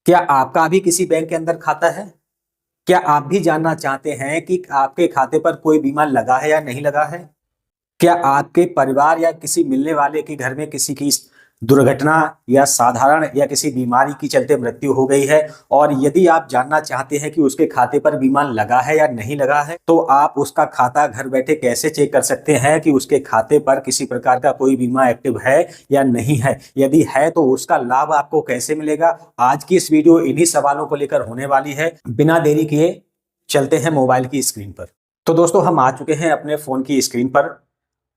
क्या आपका भी किसी बैंक के अंदर खाता है? क्या आप भी जानना चाहते हैं कि आपके खाते पर कोई बीमा लगा है या नहीं लगा है? क्या आपके परिवार या किसी मिलने वाले के घर में किसी की दुर्घटना या साधारण या किसी बीमारी के चलते मृत्यु हो गई है? और यदि आप जानना चाहते हैं कि उसके खाते पर बीमा लगा है या नहीं लगा है, तो आप उसका खाता घर बैठे कैसे चेक कर सकते हैं कि उसके खाते पर किसी प्रकार का कोई बीमा एक्टिव है या नहीं है? यदि है तो उसका लाभ आपको कैसे मिलेगा? आज की इस वीडियो इन्हीं सवालों को लेकर होने वाली है। बिना देरी किए चलते हैं मोबाइल की स्क्रीन पर। तो दोस्तों, हम आ चुके हैं अपने फोन की स्क्रीन पर।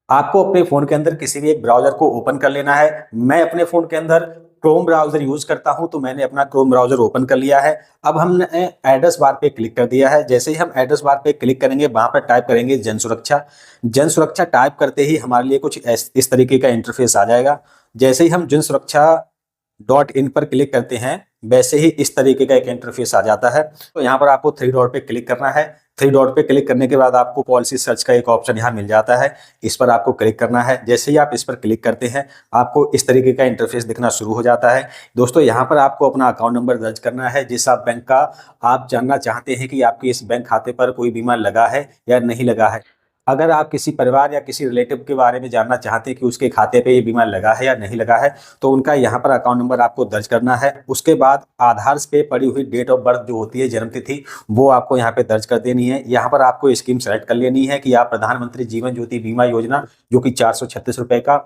आपको अपने फोन के अंदर किसी भी एक ब्राउजर को ओपन कर लेना है। मैं अपने फोन के अंदर क्रोम ब्राउजर यूज करता हूं, तो मैंने अपना क्रोम ब्राउजर ओपन कर लिया है। अब हमने एड्रेस बार पे क्लिक कर दिया है। जैसे ही हम एड्रेस बार पे क्लिक करेंगे, वहां पर टाइप करेंगे जन सुरक्षा। जन सुरक्षा टाइप करते ही हमारे लिए कुछ इस तरीके का इंटरफेस आ जाएगा। जैसे ही हम जन सुरक्षा .in पर क्लिक करते हैं, वैसे ही इस तरीके का एक इंटरफेस आ जाता है। तो यहाँ पर आपको थ्री डॉट पे क्लिक करना है। थ्री डॉट पे क्लिक करने के बाद आपको पॉलिसी सर्च का एक ऑप्शन यहाँ मिल जाता है। इस पर आपको क्लिक करना है। जैसे ही आप इस पर क्लिक करते हैं, आपको इस तरीके का इंटरफेस दिखना शुरू हो जाता है। दोस्तों, यहाँ पर आपको अपना अकाउंट नंबर दर्ज करना है, जिस आप बैंक का आप जानना चाहते हैं कि आपके इस बैंक खाते पर कोई बीमा लगा है या नहीं लगा है। अगर आप किसी परिवार या किसी रिलेटिव के बारे में जानना चाहते हैं कि उसके खाते पे ये बीमा लगा है या नहीं लगा है, तो उनका यहाँ पर अकाउंट नंबर आपको दर्ज करना है। उसके बाद आधार पे पड़ी हुई डेट ऑफ बर्थ जो होती है, जन्म तिथि, वो आपको यहाँ पे दर्ज कर देनी है। यहाँ पर आपको स्कीम सेलेक्ट कर लेनी है कि आप प्रधानमंत्री जीवन ज्योति बीमा योजना, जो कि 436 रुपए का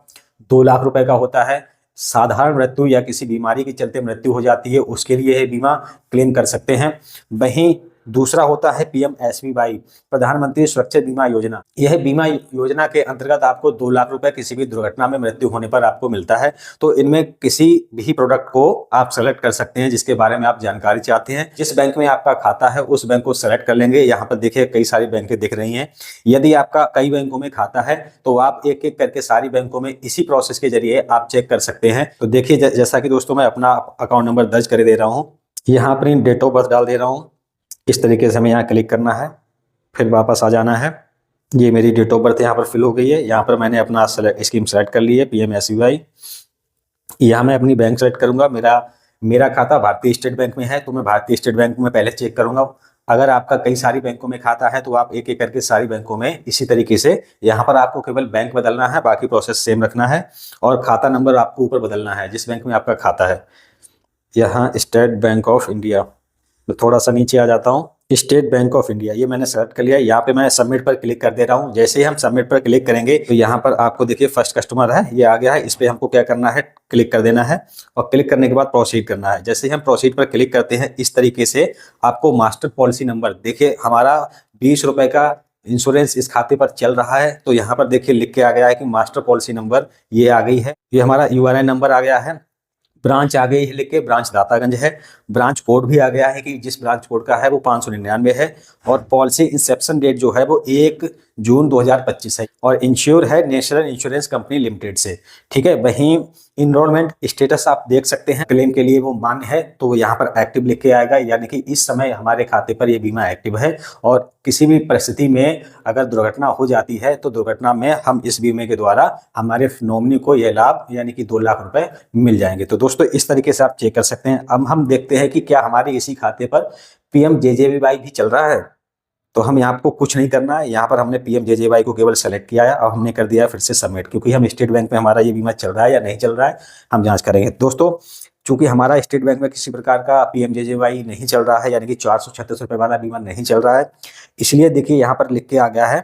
2 लाख रुपए का होता है, साधारण मृत्यु या किसी बीमारी के चलते मृत्यु हो जाती है, उसके लिए यह बीमा क्लेम कर सकते हैं। वहीं दूसरा होता है PMSBY, प्रधानमंत्री सुरक्षा बीमा योजना। यह बीमा योजना के अंतर्गत आपको 2 लाख रुपए किसी भी दुर्घटना में मृत्यु होने पर आपको मिलता है। तो इनमें किसी भी प्रोडक्ट को आप सेलेक्ट कर सकते हैं जिसके बारे में आप जानकारी चाहते हैं। जिस बैंक में आपका खाता है उस बैंक को सेलेक्ट कर लेंगे। यहाँ पर देखिए कई सारी बैंकें दिख रही हैं। यदि आपका कई बैंकों में खाता है तो आप एक एक करके सारी बैंकों में इसी प्रोसेस के जरिए आप चेक कर सकते हैं। तो देखिए, जैसा कि दोस्तों मैं अपना अकाउंट नंबर दर्ज कर दे रहा हूँ, यहाँ पर डेट ऑफ बर्थ डाल दे रहा हूँ। इस तरीके से हमें यहाँ क्लिक करना है, फिर वापस आ जाना है। ये मेरी डेट ऑफ बर्थ यहाँ पर फिल हो गई है। यहाँ पर मैंने अपना स्कीम सेलेक्ट कर ली है, PMSBY। यहाँ मैं अपनी बैंक सेलेक्ट करूंगा। मेरा खाता भारतीय स्टेट बैंक में है, तो मैं भारतीय स्टेट बैंक में पहले चेक करूंगा। अगर आपका कई सारी बैंकों में खाता है तो आप एक एक करके सारी बैंकों में इसी तरीके से, यहाँ पर आपको केवल बैंक बदलना है, बाकी प्रोसेस सेम रखना है। और खाता नंबर आपको ऊपर बदलना है जिस बैंक में आपका खाता है। यहाँ स्टेट बैंक ऑफ इंडिया, तो थोड़ा सा नीचे आ जाता हूँ, स्टेट बैंक ऑफ इंडिया, ये मैंने सेलेक्ट कर लिया। यहाँ पे मैं सबमिट पर क्लिक कर दे रहा हूँ। जैसे ही हम सबमिट पर क्लिक करेंगे तो यहाँ पर आपको देखिए फर्स्ट कस्टमर है, ये आ गया है। इस पे हमको क्या करना है, क्लिक कर देना है। और क्लिक करने के बाद प्रोसीड करना है। जैसे ही हम प्रोसीड पर क्लिक करते हैं, इस तरीके से आपको मास्टर पॉलिसी नंबर, देखिए हमारा 20 रुपए का इंश्योरेंस इस खाते पर चल रहा है, तो यहाँ पर देखिए लिख के आ गया है कि मास्टर पॉलिसी नंबर ये आ गई है। ये हमारा URI नंबर आ गया है। ब्रांच आ गई है लिख के, ब्रांच दातागंज है। ब्रांच कोड भी आ गया है कि जिस ब्रांच कोड का है वो 599 है। और पॉलिसी इंसेप्शन डेट जो है वो 1 जून 2025 है। और इंश्योर है नेशनल इंश्योरेंस कंपनी लिमिटेड से। ठीक है। वहीं इनरोलमेंट स्टेटस आप देख सकते हैं, क्लेम के लिए वो मान्य है, तो यहाँ पर एक्टिव लिख के आएगा, यानी कि इस समय हमारे खाते पर ये बीमा एक्टिव है। और किसी भी परिस्थिति में अगर दुर्घटना हो जाती है तो दुर्घटना में हम इस बीमे के द्वारा हमारे नॉमिनी को यह लाभ यानी कि 2 लाख रुपए मिल जाएंगे। तो दोस्तों, इस तरीके से आप चेक कर सकते हैं। अब हम देखते हैं कि क्या हमारे इसी खाते पर PMJJBY भी चल रहा है। तो हम यहाँ आपको कुछ नहीं करना है। यहाँ पर हमने PMJJBY को केवल सेलेक्ट किया है और हमने कर दिया है फिर से सबमिट, क्योंकि हम स्टेट बैंक में हमारा ये बीमा चल रहा है या नहीं चल रहा है हम जांच करेंगे। दोस्तों, चूंकि हमारा स्टेट बैंक में किसी प्रकार का PMJJBY नहीं चल रहा है, यानी कि 436 रुपए वाला बीमा नहीं चल रहा है, इसलिए देखिए यहाँ पर लिख के आ गया है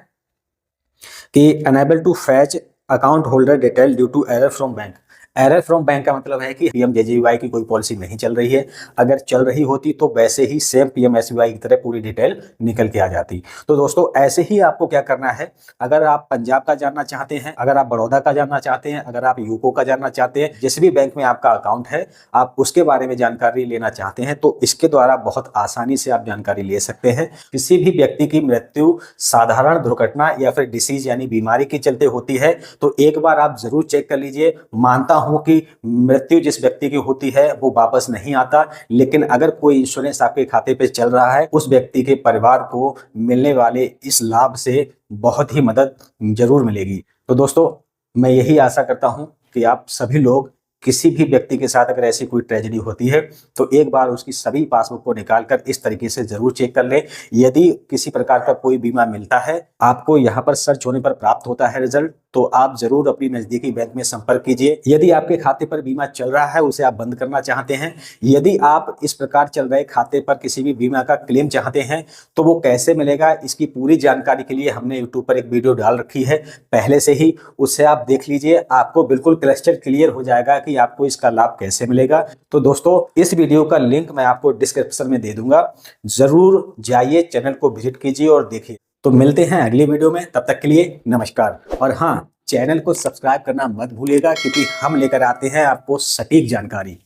कि unable to fetch account holder detail due to error from bank. Error from bank का मतलब है कि PMJJBY की कोई पॉलिसी नहीं चल रही है। अगर चल रही होती तो वैसे ही सेम PMSBY की तरह पूरी डिटेल निकल के आ जाती। तो दोस्तों, ऐसे ही आपको क्या करना है, अगर आप पंजाब का जानना चाहते हैं, अगर आप बड़ौदा का जानना चाहते हैं, अगर आप यूको का जानना चाहते हैं, जिस भी बैंक में आपका अकाउंट है आप उसके बारे में जानकारी लेना चाहते हैं, तो इसके द्वारा बहुत आसानी से आप जानकारी ले सकते हैं। किसी भी व्यक्ति की मृत्यु साधारण दुर्घटना या फिर डिसीज यानी बीमारी के चलते होती है, तो एक बार आप जरूर चेक कर लीजिए। मानता कि मृत्यु जिस व्यक्ति की होती है वो वापस नहीं आता, लेकिन अगर कोई इंश्योरेंस आपके खाते पे चल रहा है, उस व्यक्ति के परिवार को मिलने वाले इस लाभ से बहुत ही मदद जरूर मिलेगी। तो दोस्तों, मैं यही आशा करता हूं कि आप सभी लोग किसी भी व्यक्ति के साथ अगर ऐसी कोई ट्रेजेडी होती है तो एक बार उसकी सभी पासबुक को निकालकर इस तरीके से जरूर चेक कर ले। यदि किसी प्रकार का कोई बीमा मिलता है, आपको यहाँ पर सर्च होने पर प्राप्त होता है रिजल्ट, तो आप जरूर अपनी नजदीकी बैंक में संपर्क कीजिए। यदि आपके खाते पर बीमा चल रहा है, उसे आप बंद करना चाहते हैं, यदि आप इस प्रकार चल रहे खाते पर किसी भी बीमा का क्लेम चाहते हैं, तो वो कैसे मिलेगा, इसकी पूरी जानकारी के लिए हमने यूट्यूब पर एक वीडियो डाल रखी है पहले से ही, उससे आप देख लीजिए। आपको बिल्कुल क्लिस्टर क्लियर हो जाएगा कि आपको इसका लाभ कैसे मिलेगा। तो दोस्तों, इस वीडियो का लिंक मैं आपको डिस्क्रिप्शन में दे दूंगा, जरूर जाइए, चैनल को विजिट कीजिए और देखिए। तो मिलते हैं अगली वीडियो में, तब तक के लिए नमस्कार। और हाँ, चैनल को सब्सक्राइब करना मत भूलिएगा, क्योंकि हम लेकर आते हैं आपको सटीक जानकारी।